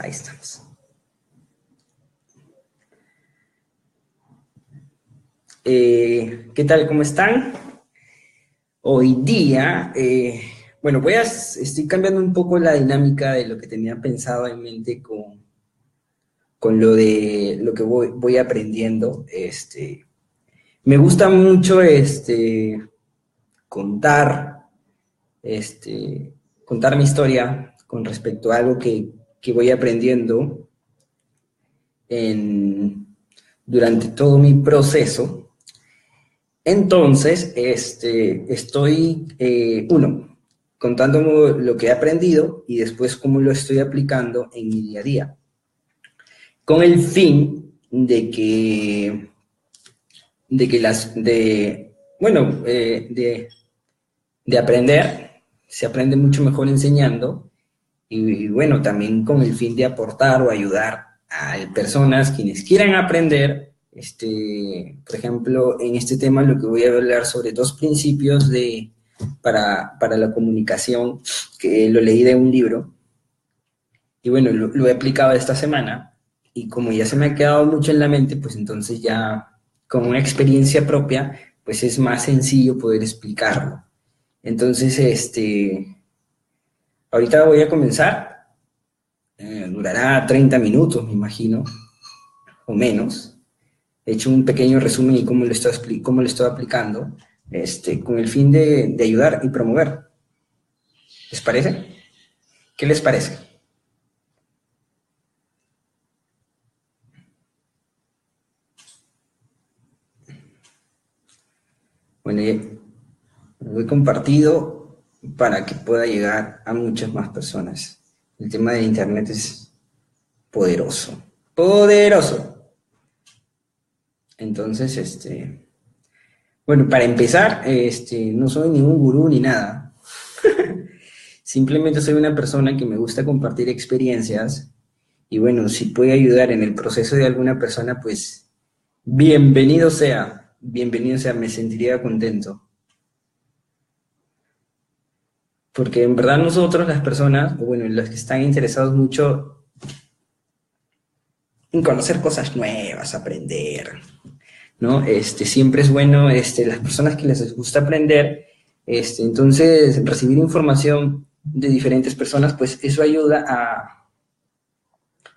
Ahí estamos. ¿Qué tal? ¿Cómo están? Hoy día, bueno, estoy cambiando un poco la dinámica de lo que tenía pensado en mente con lo de lo que voy aprendiendo. Me gusta mucho contar, contar mi historia con respecto a algo que voy aprendiendo durante todo mi proceso. Entonces, estoy, contando lo que he aprendido y después cómo lo estoy aplicando en mi día a día, con el fin de aprender. Se aprende mucho mejor enseñando y bueno, también con el fin de aportar o ayudar a personas quienes quieran aprender. Por ejemplo, en este tema lo que voy a hablar sobre 2 principios para la comunicación, que lo leí de un libro, y bueno, lo he aplicado esta semana, y como ya se me ha quedado mucho en la mente, pues entonces ya con una experiencia propia, pues es más sencillo poder explicarlo. Entonces, ahorita voy a comenzar, durará 30 minutos, me imagino, o menos. He hecho un pequeño resumen y cómo lo estoy aplicando, con el fin de ayudar y promover. ¿Les parece? ¿Qué les parece? Bueno, lo he compartido para que pueda llegar a muchas más personas. El tema de Internet es poderoso, poderoso. Entonces, bueno, para empezar, no soy ningún gurú ni nada. Simplemente soy una persona que me gusta compartir experiencias y bueno, si puede ayudar en el proceso de alguna persona, pues bienvenido sea, me sentiría contento. Porque en verdad nosotros, las personas, o bueno, los que están interesados mucho en conocer cosas nuevas, aprender, ¿no? Siempre es bueno, las personas que les gusta aprender, entonces recibir información de diferentes personas, pues eso ayuda a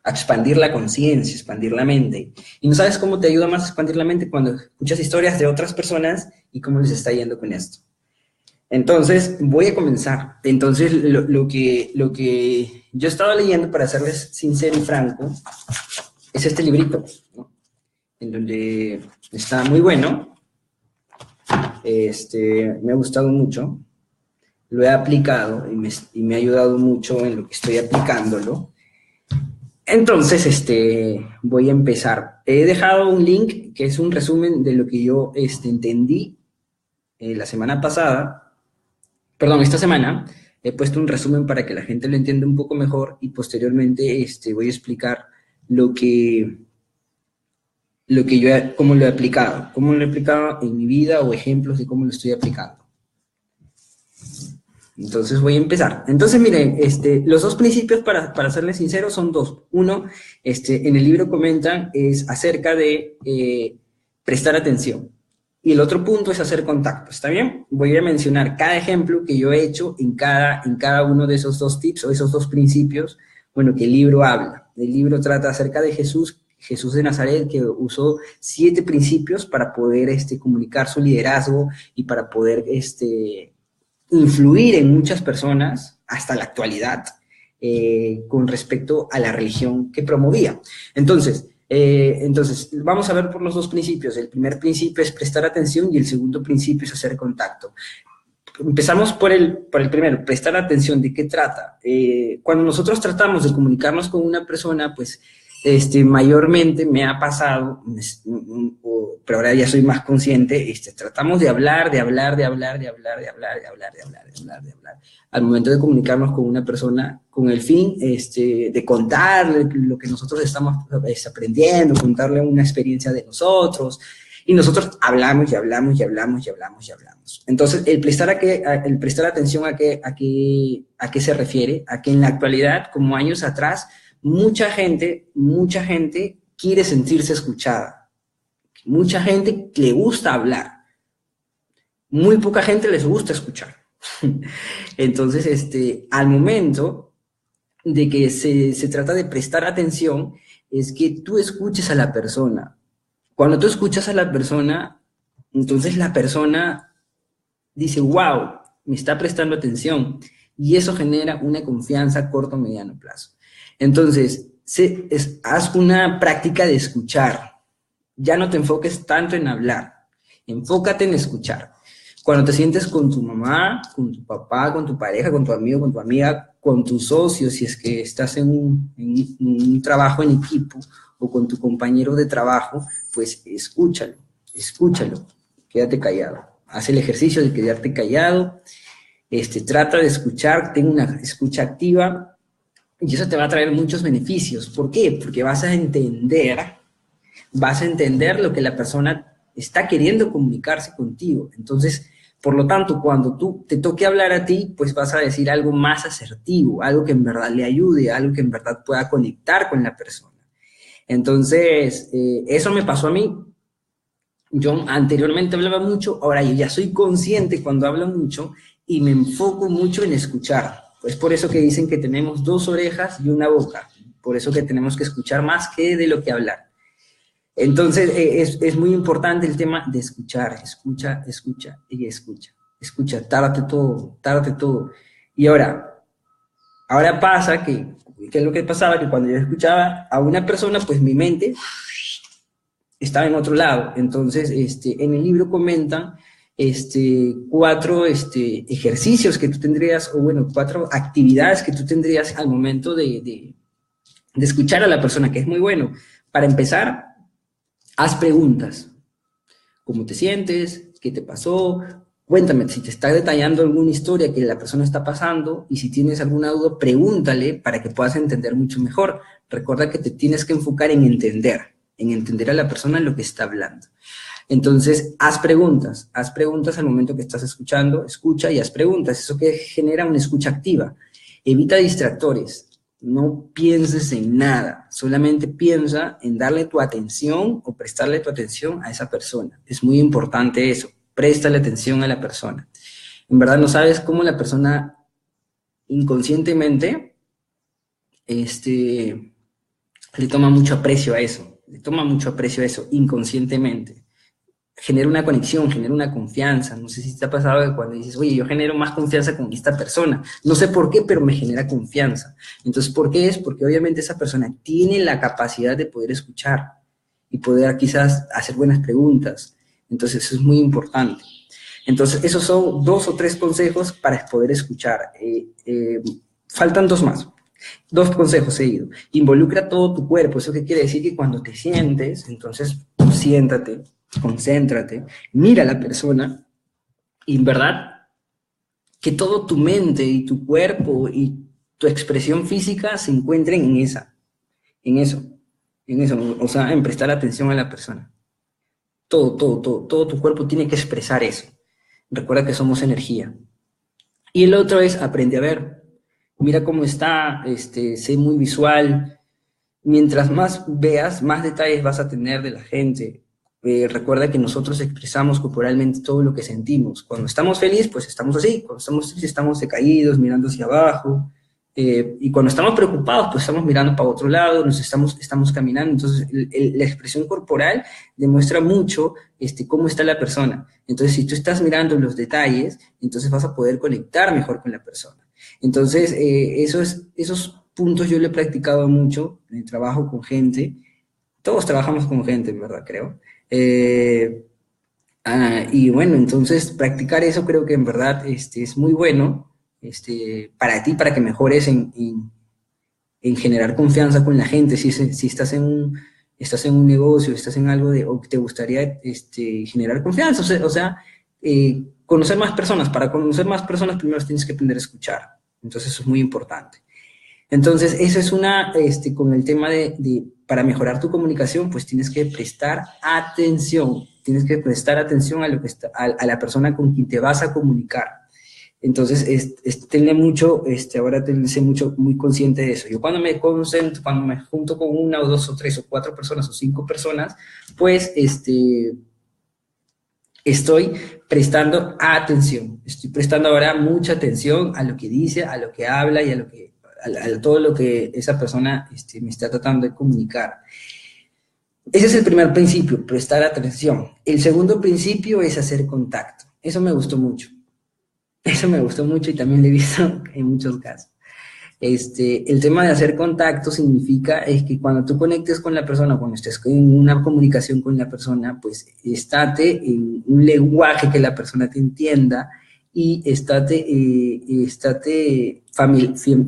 expandir la conciencia, expandir la mente. Y no sabes cómo te ayuda más a expandir la mente cuando escuchas historias de otras personas y cómo les está yendo con esto. Entonces, voy a comenzar. Entonces, lo que yo he estado leyendo, para serles sincero y franco, es este librito, ¿no? En donde está muy bueno. Me ha gustado mucho. Lo he aplicado y me ha ayudado mucho en lo que estoy aplicándolo. Entonces, voy a empezar. He dejado un link que es un resumen de lo que yo entendí la semana pasada. Perdón, esta semana he puesto un resumen para que la gente lo entienda un poco mejor y posteriormente voy a explicar cómo lo he aplicado en mi vida o ejemplos de cómo lo estoy aplicando. Entonces voy a empezar. Entonces, miren, los 2 principios, para serles sincero, son 2. Uno, en el libro comentan, es acerca de prestar atención. Y el otro punto es hacer contacto, ¿está bien? Voy a mencionar cada ejemplo que yo he hecho en cada uno de esos 2 tips o esos 2 principios, bueno, que el libro habla. El libro trata acerca de Jesús de Nazaret, que usó 7 principios para poder comunicar su liderazgo y para poder influir en muchas personas hasta la actualidad con respecto a la religión que promovía. Entonces, vamos a ver por los 2 principios. El primer principio es prestar atención y el segundo principio es hacer contacto. Empezamos por el primero, prestar atención. ¿De qué trata? Cuando nosotros tratamos de comunicarnos con una persona, pues mayormente me ha pasado, pero ahora ya soy más consciente, tratamos de hablar, al momento de comunicarnos con una persona, con el fin de contarle lo que nosotros estamos aprendiendo, contarle una experiencia de nosotros, y nosotros hablamos. Entonces, el prestar atención a qué se refiere, a que en la actualidad, como años atrás, Mucha gente quiere sentirse escuchada. Mucha gente le gusta hablar. Muy poca gente les gusta escuchar. Entonces, al momento de que se trata de prestar atención, es que tú escuches a la persona. Cuando tú escuchas a la persona, entonces la persona dice, wow, me está prestando atención. Y eso genera una confianza a corto o mediano plazo. Entonces, haz una práctica de escuchar. Ya no te enfoques tanto en hablar. Enfócate en escuchar. Cuando te sientes con tu mamá, con tu papá, con tu pareja, con tu amigo, con tu amiga, con tus socios, si es que estás en un trabajo en equipo, o con tu compañero de trabajo, pues escúchalo, quédate callado. Haz el ejercicio de quedarte callado, trata de escuchar, ten una escucha activa, y eso te va a traer muchos beneficios. ¿Por qué? Porque vas a entender lo que la persona está queriendo comunicarse contigo. Entonces, por lo tanto, cuando tú te toque hablar a ti, pues vas a decir algo más asertivo, algo que en verdad le ayude, algo que en verdad pueda conectar con la persona. Entonces, eso me pasó a mí. Yo anteriormente hablaba mucho, ahora yo ya soy consciente cuando hablo mucho y me enfoco mucho en escuchar. Pues por eso que dicen que tenemos 2 orejas y una boca. Por eso que tenemos que escuchar más que de lo que hablar. Entonces, es muy importante el tema de escuchar. Escucha, tárdate todo. Y ahora pasa que es lo que pasaba, que cuando yo escuchaba a una persona, pues mi mente estaba en otro lado. Entonces, en el libro comentan 4 ejercicios que tú tendrías, o bueno, 4 actividades que tú tendrías al momento de escuchar a la persona, que es muy bueno. Para empezar, haz preguntas. ¿Cómo te sientes? ¿Qué te pasó? Cuéntame, si te está detallando alguna historia que la persona está pasando, y si tienes alguna duda, pregúntale para que puedas entender mucho mejor. Recuerda que te tienes que enfocar en entender a la persona lo que está hablando. Entonces, haz preguntas al momento que estás escuchando, escucha y haz preguntas. Eso que genera una escucha activa. Evita distractores. No pienses en nada, solamente piensa en darle tu atención o prestarle tu atención a esa persona. Es muy importante eso, préstale atención a la persona. En verdad no sabes cómo la persona inconscientemente le toma mucho aprecio a eso, inconscientemente. Genera una conexión, genera una confianza. No sé si te ha pasado que cuando dices, oye, yo genero más confianza con esta persona. No sé por qué, pero me genera confianza. Entonces, ¿por qué es? Porque obviamente esa persona tiene la capacidad de poder escuchar y poder quizás hacer buenas preguntas. Entonces, eso es muy importante. Entonces, esos son 2 o 3 consejos para poder escuchar. Faltan 2 más. 2 consejos seguidos. Involucra todo tu cuerpo. ¿Eso qué quiere decir? Que cuando te sientes, entonces siéntate, concéntrate, mira a la persona, y en verdad que todo tu mente y tu cuerpo y tu expresión física se encuentren en eso, o sea, en prestar atención a la persona. Todo tu cuerpo tiene que expresar eso. Recuerda que somos energía. Y el otro es aprende a ver. Mira cómo está, sé muy visual. Mientras más veas, más detalles vas a tener de la gente. Recuerda que nosotros expresamos corporalmente todo lo que sentimos. Cuando estamos felices, pues estamos así. Cuando estamos tristes, estamos decaídos, mirando hacia abajo. Y cuando estamos preocupados, pues estamos mirando para otro lado, estamos caminando. Entonces, la expresión corporal demuestra mucho cómo está la persona. Entonces, si tú estás mirando los detalles, entonces vas a poder conectar mejor con la persona. Entonces, esos puntos yo lo he practicado mucho en el trabajo con gente. Todos trabajamos con gente, en verdad, creo. Y bueno, entonces practicar eso creo que en verdad es muy bueno para ti, para que mejores en generar confianza con la gente. Si estás en un negocio, estás en algo o te gustaría generar confianza, o sea, conocer más personas. Para conocer más personas primero tienes que aprender a escuchar. Entonces eso es muy importante. Entonces, eso es con el tema para mejorar tu comunicación, pues tienes que prestar atención a lo que a la persona con quien te vas a comunicar. Entonces, tenle mucho, ahora sé mucho, muy consciente de eso. Yo cuando me concentro, cuando me junto con una o dos o tres o cuatro personas o cinco personas, pues, estoy prestando atención. Estoy prestando ahora mucha atención a lo que dice, a lo que habla y a todo lo que esa persona, me está tratando de comunicar. Ese es el primer principio, prestar atención. El segundo principio es hacer contacto. Eso me gustó mucho. Eso me gustó mucho y también lo he visto en muchos casos. El tema de hacer contacto significa es que cuando tú conectes con la persona, cuando estés en una comunicación con la persona, pues estate en un lenguaje que la persona te entienda y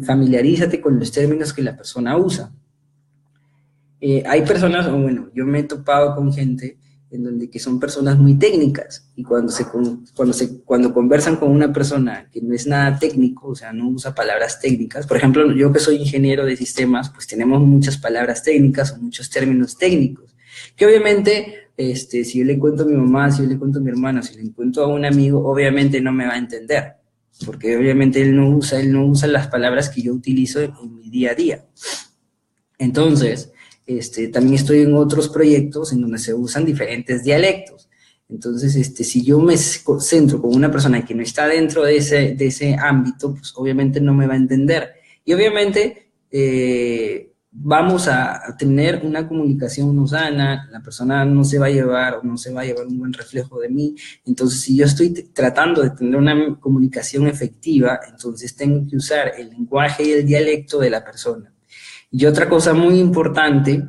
familiarízate con los términos que la persona usa. Hay personas, o bueno, yo me he topado con gente en donde que son personas muy técnicas y cuando conversan con una persona que no es nada técnico, o sea, no usa palabras técnicas, por ejemplo, yo que soy ingeniero de sistemas, pues tenemos muchas palabras técnicas o muchos términos técnicos, que obviamente, si yo le cuento a mi mamá, si yo le cuento a mi hermano, si le cuento a un amigo, obviamente no me va a entender, porque obviamente él no usa las palabras que yo utilizo en mi día a día. Entonces, también estoy en otros proyectos en donde se usan diferentes dialectos. Entonces, si yo me centro con una persona que no está dentro de ese ámbito, pues obviamente no me va a entender. Y obviamente vamos a tener una comunicación no sana, la persona no se va a llevar o no se va a llevar un buen reflejo de mí. Entonces, si yo estoy tratando de tener una comunicación efectiva, entonces tengo que usar el lenguaje y el dialecto de la persona. Y otra cosa muy importante,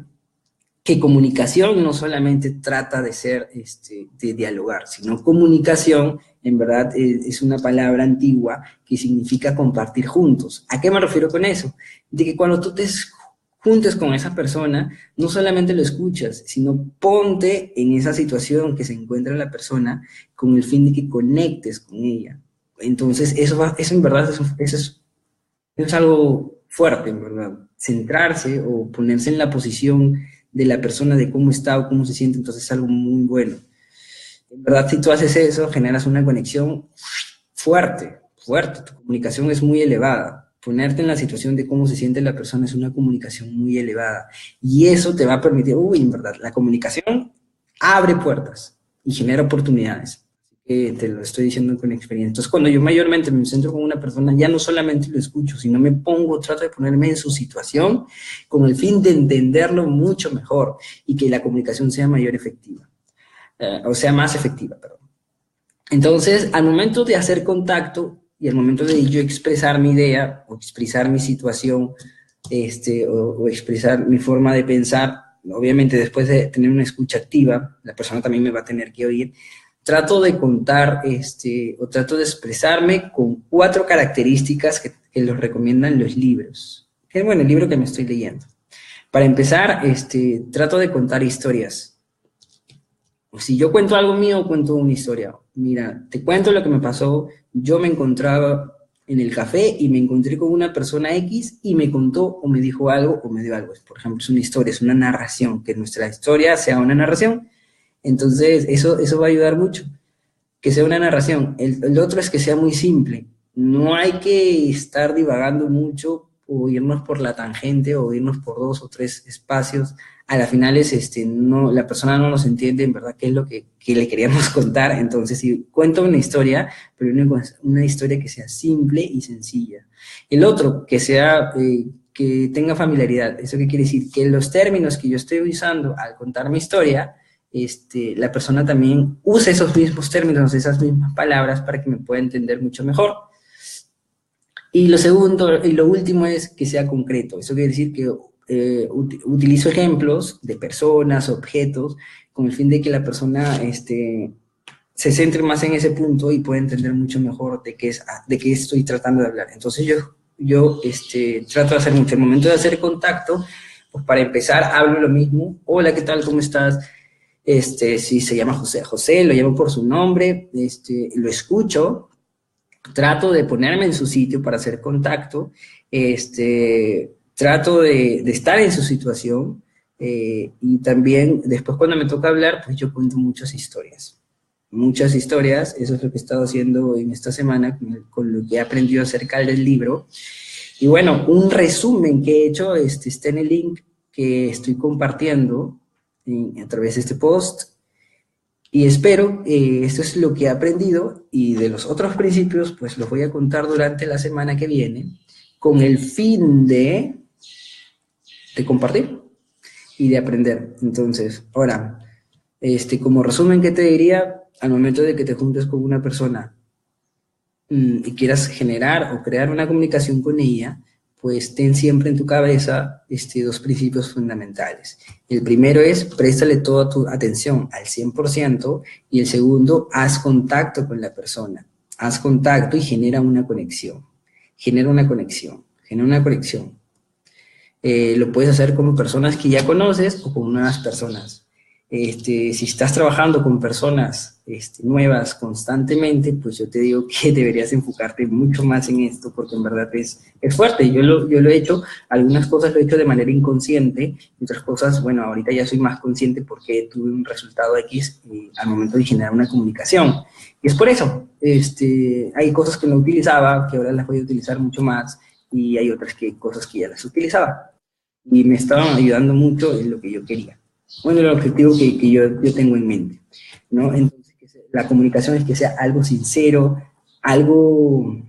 que comunicación no solamente trata de ser, de dialogar, sino comunicación, en verdad, es una palabra antigua que significa compartir juntos. ¿A qué me refiero con eso? De que cuando tú te juntes con esa persona, no solamente lo escuchas, sino ponte en esa situación que se encuentra la persona con el fin de que conectes con ella. Entonces, eso en verdad, eso es algo fuerte, en verdad. Centrarse o ponerse en la posición de la persona, de cómo está o cómo se siente, entonces es algo muy bueno. En verdad, si tú haces eso, generas una conexión fuerte, fuerte. Tu comunicación es muy elevada. Ponerte en la situación de cómo se siente la persona es una comunicación muy elevada. Y eso te va a permitir, en verdad, la comunicación abre puertas y genera oportunidades. Te lo estoy diciendo con experiencia. Entonces, cuando yo mayormente me centro con una persona, ya no solamente lo escucho, sino me trato de ponerme en su situación con el fin de entenderlo mucho mejor y que la comunicación sea o sea más efectiva, perdón. Entonces, al momento de hacer contacto y al momento de yo expresar mi idea o expresar mi situación, o expresar mi forma de pensar, obviamente después de tener una escucha activa, la persona también me va a tener que oír. Trato de contar, o trato de expresarme con 4 características que los recomiendan los libros. Que bueno, el libro que me estoy leyendo. Para empezar, trato de contar historias. Si yo cuento algo mío, cuento una historia. Mira, te cuento lo que me pasó. Yo me encontraba en el café y me encontré con una persona X y me contó o me dijo algo o me dio algo. Por ejemplo, es una historia, es una narración, que nuestra historia sea una narración. Entonces, eso va a ayudar mucho, que sea una narración. El otro es que sea muy simple. No hay que estar divagando mucho o irnos por la tangente o irnos por 2 o 3 espacios. A la final la persona no nos entiende en verdad qué es lo que le queríamos contar. Entonces, si cuento una historia, pero una historia que sea simple y sencilla. El otro, que tenga familiaridad. ¿Eso qué quiere decir? Que los términos que yo estoy usando al contar mi historia, la persona también usa esos mismos términos, esas mismas palabras para que me pueda entender mucho mejor. Y lo segundo y lo último es que sea concreto. Eso quiere decir que utilizo ejemplos de personas, objetos, con el fin de que la persona se centre más en ese punto y pueda entender mucho mejor de qué estoy tratando de hablar. Entonces yo trato de hacer mucho. El momento de hacer contacto, pues para empezar hablo lo mismo. Hola, ¿qué tal? ¿Cómo estás? Si se llama José, lo llamo por su nombre, lo escucho, trato de ponerme en su sitio para hacer contacto, trato de estar en su situación, y también después cuando me toca hablar, pues yo cuento muchas historias. muchas historias. Eso es lo que he estado haciendo en esta semana con lo que he aprendido acerca del libro. Y bueno, un resumen que he hecho está en el link que estoy compartiendo a través de este post. Y espero, esto es lo que he aprendido, y de los otros principios, pues los voy a contar durante la semana que viene, con el fin de compartir y de aprender. Entonces, ahora, como resumen, ¿qué te diría? Al momento de que te juntes con una persona y quieras generar o crear una comunicación con ella, pues ten siempre en tu cabeza dos principios fundamentales. El primero es, préstale toda tu atención al 100%, y el segundo, haz contacto con la persona. Haz contacto y genera una conexión. Genera una conexión. Genera una conexión. Lo puedes hacer con personas que ya conoces o con nuevas personas. Si estás trabajando con personas nuevas constantemente, pues yo te digo que deberías enfocarte mucho más en esto, porque en verdad es fuerte. Yo lo he hecho, algunas cosas lo he hecho de manera inconsciente, y otras cosas, bueno, ahorita ya soy más consciente porque tuve un resultado X al momento de generar una comunicación. Y es por eso, hay cosas que no utilizaba, que ahora las voy a utilizar mucho más, y hay otras cosas que ya las utilizaba. Y me estaban ayudando mucho en lo que yo quería. Bueno, el objetivo que yo tengo en mente, ¿no? Entonces, la comunicación es que sea algo sincero, algo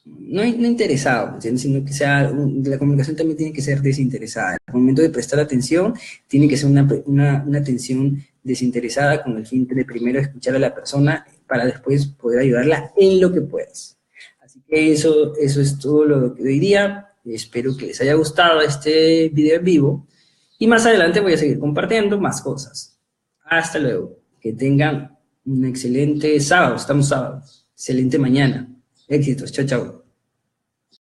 no interesado, ¿entiendes? Sino que la comunicación también tiene que ser desinteresada. Al momento de prestar atención, tiene que ser una atención desinteresada, con el fin de primero escuchar a la persona para después poder ayudarla en lo que puedas. Así que eso es todo lo que hoy día. Espero que les haya gustado este video en vivo. Y más adelante voy a seguir compartiendo más cosas. Hasta luego. Que tengan un excelente sábado. Estamos sábado. Excelente mañana. Éxitos. Chao, chao.